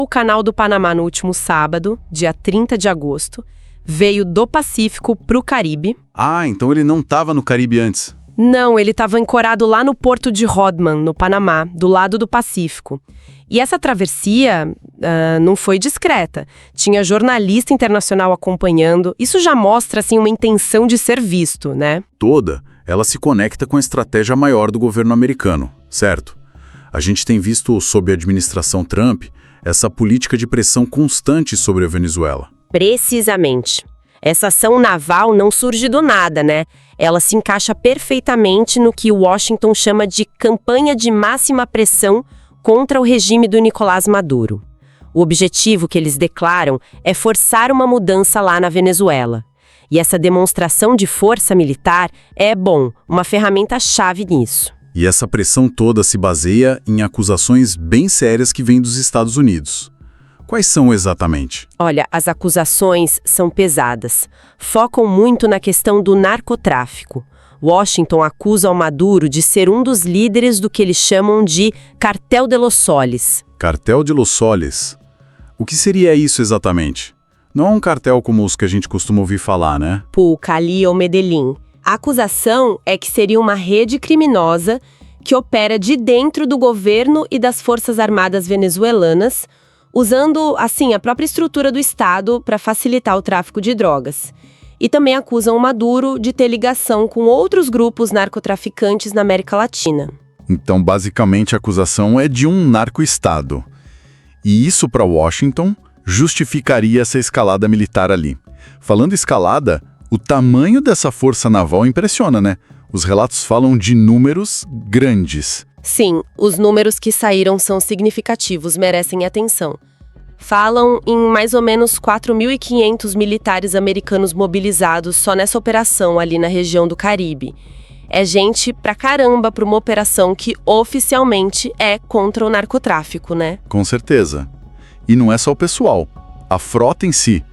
O Canal do Panamá no último sábado, dia 30 de agosto, veio do Pacífico para o Caribe. Ah, então ele não estava no Caribe antes. Não, ele estava ancorado lá no porto de Rodman, no Panamá, do lado do Pacífico. E essa travessia não foi discreta. Tinha jornalista internacional acompanhando. Isso já mostra, assim, uma intenção de ser visto, né? Toda, ela se conecta com a estratégia maior do governo americano, certo? A gente tem visto, sob a administração Trump, essa política de pressão constante sobre a Venezuela. Precisamente. Essa ação naval não surge do nada, né? Ela se encaixa perfeitamente no que Washington chama de campanha de máxima pressão contra o regime do Nicolás Maduro. O objetivo que eles declaram é forçar uma mudança lá na Venezuela. E essa demonstração de força militar é, uma ferramenta-chave nisso. E essa pressão toda se baseia em acusações bem sérias que vêm dos Estados Unidos. Quais são exatamente? Olha, as acusações são pesadas. Focam muito na questão do narcotráfico. Washington acusa o Maduro de ser um dos líderes do que eles chamam de Cartel de los Soles. Cartel de los Soles? O que seria isso exatamente? Não é um cartel como os que a gente costuma ouvir falar, né? Cali ou Medellín. A acusação é que seria uma rede criminosa que opera de dentro do governo e das Forças Armadas venezuelanas, usando, assim, a própria estrutura do Estado para facilitar o tráfico de drogas. E também acusam o Maduro de ter ligação com outros grupos narcotraficantes na América Latina. Então, basicamente, a acusação é de um narco-estado. E isso, para Washington, justificaria essa escalada militar ali. Falando escalada, o tamanho dessa força naval impressiona, né? Os relatos falam de números grandes. Sim, os números que saíram são significativos, merecem atenção. Falam em mais ou menos 4.500 militares americanos mobilizados só nessa operação ali na região do Caribe. É gente pra caramba pra uma operação que oficialmente é contra o narcotráfico, né? Com certeza. E não é só o pessoal. A frota em si.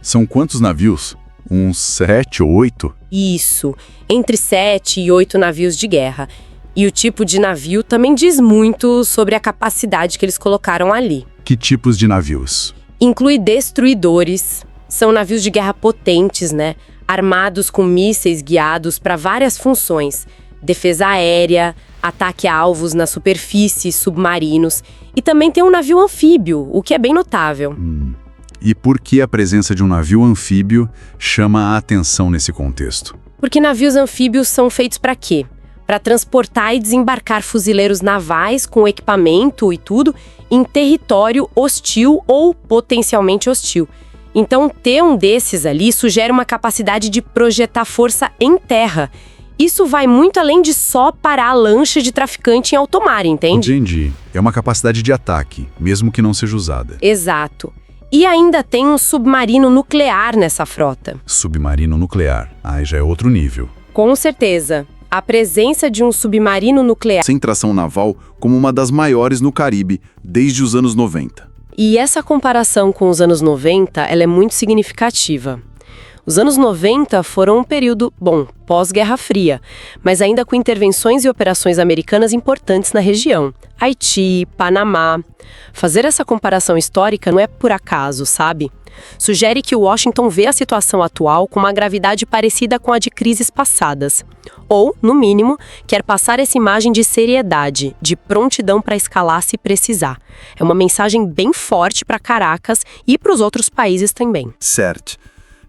São quantos navios? Uns 7 ou 8? Isso, entre 7 e 8 navios de guerra. E o tipo de navio também diz muito sobre a capacidade que eles colocaram ali. Que tipos de navios? Inclui destruidores. São navios de guerra potentes, né? Armados com mísseis guiados para várias funções. Defesa aérea, ataque a alvos na superfície, submarinos. E também tem um navio anfíbio, o que é bem notável. E por que a presença de um navio anfíbio chama a atenção nesse contexto? Porque navios anfíbios são feitos para quê? Para transportar e desembarcar fuzileiros navais com equipamento e tudo em território hostil ou potencialmente hostil. Então, ter um desses ali sugere uma capacidade de projetar força em terra. Isso vai muito além de só parar a lancha de traficante em alto mar, entende? Entendi. É uma capacidade de ataque, mesmo que não seja usada. Exato. E ainda tem um submarino nuclear nessa frota. Submarino nuclear. Aí já é outro nível. Com certeza. A presença de um submarino nuclear sem tração naval como uma das maiores no Caribe desde os anos 90. E essa comparação com os anos 90, ela é muito significativa. Os anos 90 foram um período, pós-Guerra Fria, mas ainda com intervenções e operações americanas importantes na região. Haiti, Panamá. Fazer essa comparação histórica não é por acaso, sabe? Sugere que Washington vê a situação atual com uma gravidade parecida com a de crises passadas. Ou, no mínimo, quer passar essa imagem de seriedade, de prontidão para escalar se precisar. É uma mensagem bem forte para Caracas e para os outros países também. Certo.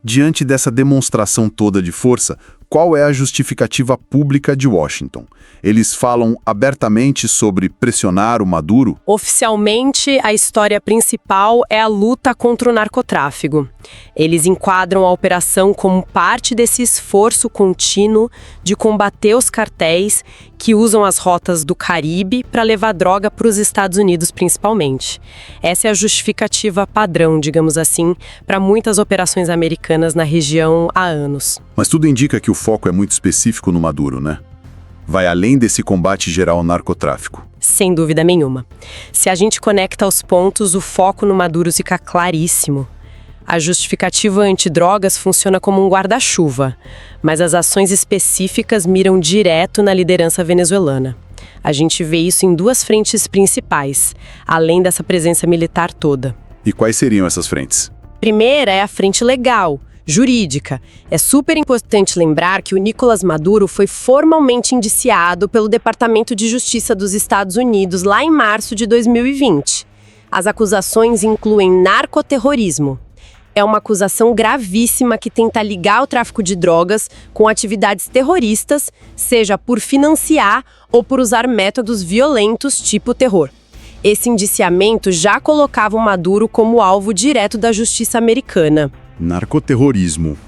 Diante dessa demonstração toda de força, qual é a justificativa pública de Washington? Eles falam abertamente sobre pressionar o Maduro? Oficialmente, a história principal é a luta contra o narcotráfico. Eles enquadram a operação como parte desse esforço contínuo de combater os cartéis que usam as rotas do Caribe para levar droga para os Estados Unidos, principalmente. Essa é a justificativa padrão, digamos assim, para muitas operações americanas na região há anos. Mas tudo indica que o foco é muito específico no Maduro, né? Vai além desse combate geral ao narcotráfico. Sem dúvida nenhuma. Se a gente conecta os pontos, o foco no Maduro fica claríssimo. A justificativa antidrogas funciona como um guarda-chuva, mas as ações específicas miram direto na liderança venezuelana. A gente vê isso em duas frentes principais, além dessa presença militar toda. E quais seriam essas frentes? Primeira é a frente legal, jurídica. É super importante lembrar que o Nicolás Maduro foi formalmente indiciado pelo Departamento de Justiça dos Estados Unidos lá em março de 2020. As acusações incluem narcoterrorismo. É uma acusação gravíssima que tenta ligar o tráfico de drogas com atividades terroristas, seja por financiar ou por usar métodos violentos tipo terror. Esse indiciamento já colocava o Maduro como alvo direto da justiça americana. Narcoterrorismo.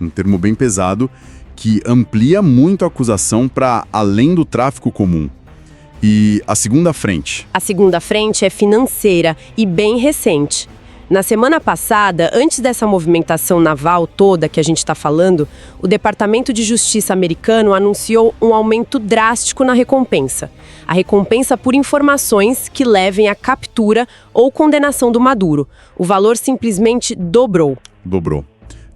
Um termo bem pesado que amplia muito a acusação para além do tráfico comum. E a segunda frente? A segunda frente é financeira e bem recente. Na semana passada, antes dessa movimentação naval toda que a gente está falando, o Departamento de Justiça americano anunciou um aumento drástico na recompensa. A recompensa por informações que levem à captura ou condenação do Maduro. O valor simplesmente dobrou. Dobrou.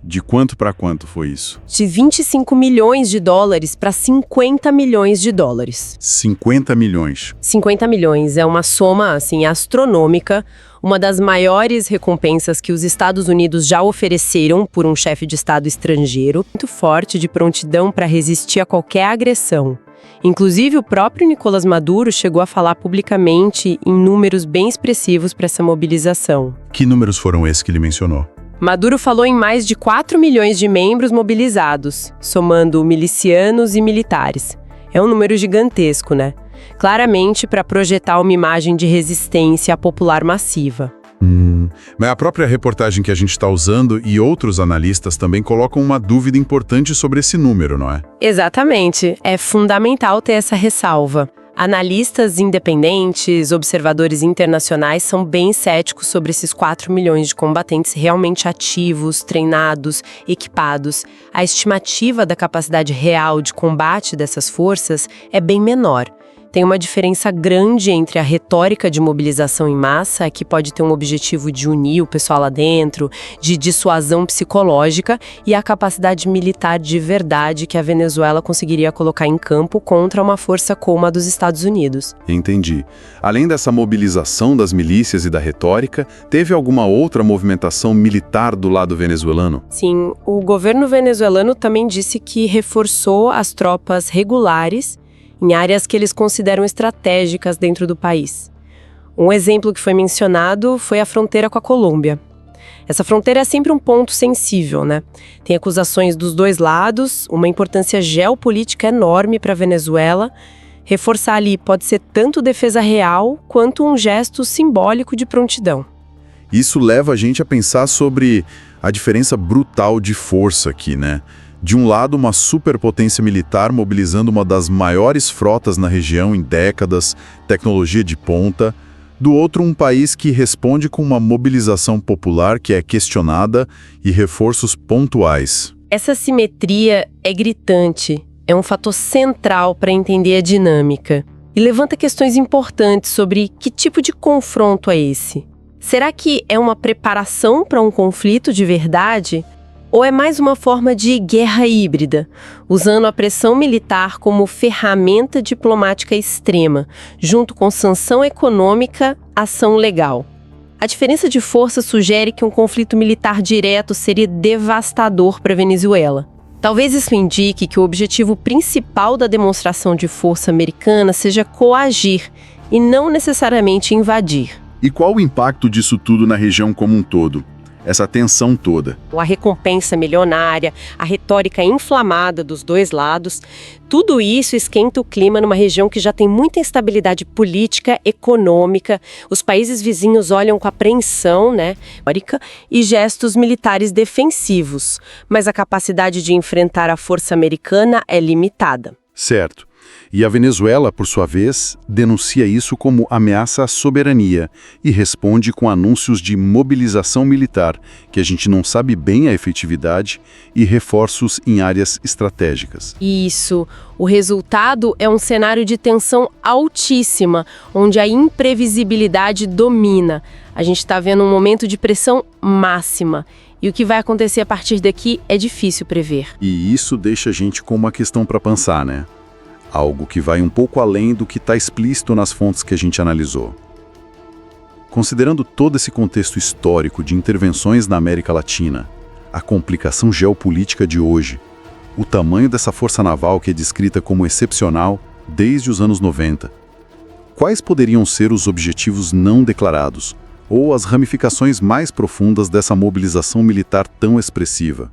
De quanto para quanto foi isso? De 25 milhões de dólares para 50 milhões de dólares. 50 milhões. 50 milhões é uma soma, assim, astronômica, uma das maiores recompensas que os Estados Unidos já ofereceram por um chefe de Estado estrangeiro, muito forte de prontidão para resistir a qualquer agressão. Inclusive, o próprio Nicolás Maduro chegou a falar publicamente em números bem expressivos para essa mobilização. Que números foram esses que ele mencionou? Maduro falou em mais de 4 milhões de membros mobilizados, somando milicianos e militares. É um número gigantesco, né? Claramente para projetar uma imagem de resistência popular massiva. Mas a própria reportagem que a gente está usando e outros analistas também colocam uma dúvida importante sobre esse número, não é? Exatamente. É fundamental ter essa ressalva. Analistas independentes, observadores internacionais são bem céticos sobre esses 4 milhões de combatentes realmente ativos, treinados, equipados. A estimativa da capacidade real de combate dessas forças é bem menor. Tem uma diferença grande entre a retórica de mobilização em massa, que pode ter um objetivo de unir o pessoal lá dentro, de dissuasão psicológica, e a capacidade militar de verdade que a Venezuela conseguiria colocar em campo contra uma força como a dos Estados Unidos. Entendi. Além dessa mobilização das milícias e da retórica, teve alguma outra movimentação militar do lado venezuelano? Sim, o governo venezuelano também disse que reforçou as tropas regulares em áreas que eles consideram estratégicas dentro do país. Um exemplo que foi mencionado foi a fronteira com a Colômbia. Essa fronteira é sempre um ponto sensível, né? Tem acusações dos dois lados, uma importância geopolítica enorme para a Venezuela. Reforçar ali pode ser tanto defesa real quanto um gesto simbólico de prontidão. Isso leva a gente a pensar sobre a diferença brutal de força aqui, né? De um lado, uma superpotência militar mobilizando uma das maiores frotas na região em décadas, tecnologia de ponta. Do outro, um país que responde com uma mobilização popular que é questionada e reforços pontuais. Essa simetria é gritante, é um fator central para entender a dinâmica. E levanta questões importantes sobre que tipo de confronto é esse. Será que é uma preparação para um conflito de verdade? Ou é mais uma forma de guerra híbrida, usando a pressão militar como ferramenta diplomática extrema, junto com sanção econômica, ação legal? A diferença de força sugere que um conflito militar direto seria devastador para a Venezuela. Talvez isso indique que o objetivo principal da demonstração de força americana seja coagir e não necessariamente invadir. E qual o impacto disso tudo na região como um todo? Essa tensão toda. A recompensa milionária, a retórica inflamada dos dois lados, tudo isso esquenta o clima numa região que já tem muita instabilidade política, econômica. Os países vizinhos olham com apreensão, né, e gestos militares defensivos, mas a capacidade de enfrentar a força americana é limitada. Certo. E a Venezuela, por sua vez, denuncia isso como ameaça à soberania e responde com anúncios de mobilização militar, que a gente não sabe bem a efetividade, e reforços em áreas estratégicas. Isso. O resultado é um cenário de tensão altíssima, onde a imprevisibilidade domina. A gente está vendo um momento de pressão máxima. E o que vai acontecer a partir daqui é difícil prever. E isso deixa a gente com uma questão para pensar, né? algo que vai um pouco além do que está explícito nas fontes que a gente analisou. Considerando todo esse contexto histórico de intervenções na América Latina, a complicação geopolítica de hoje, o tamanho dessa força naval que é descrita como excepcional desde os anos 90, quais poderiam ser os objetivos não declarados ou as ramificações mais profundas dessa mobilização militar tão expressiva?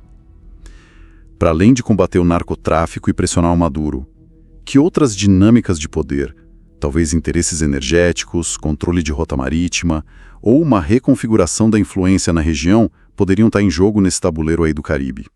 Para além de combater o narcotráfico e pressionar o Maduro, que outras dinâmicas de poder, talvez interesses energéticos, controle de rota marítima ou uma reconfiguração da influência na região, poderiam estar em jogo nesse tabuleiro aí do Caribe?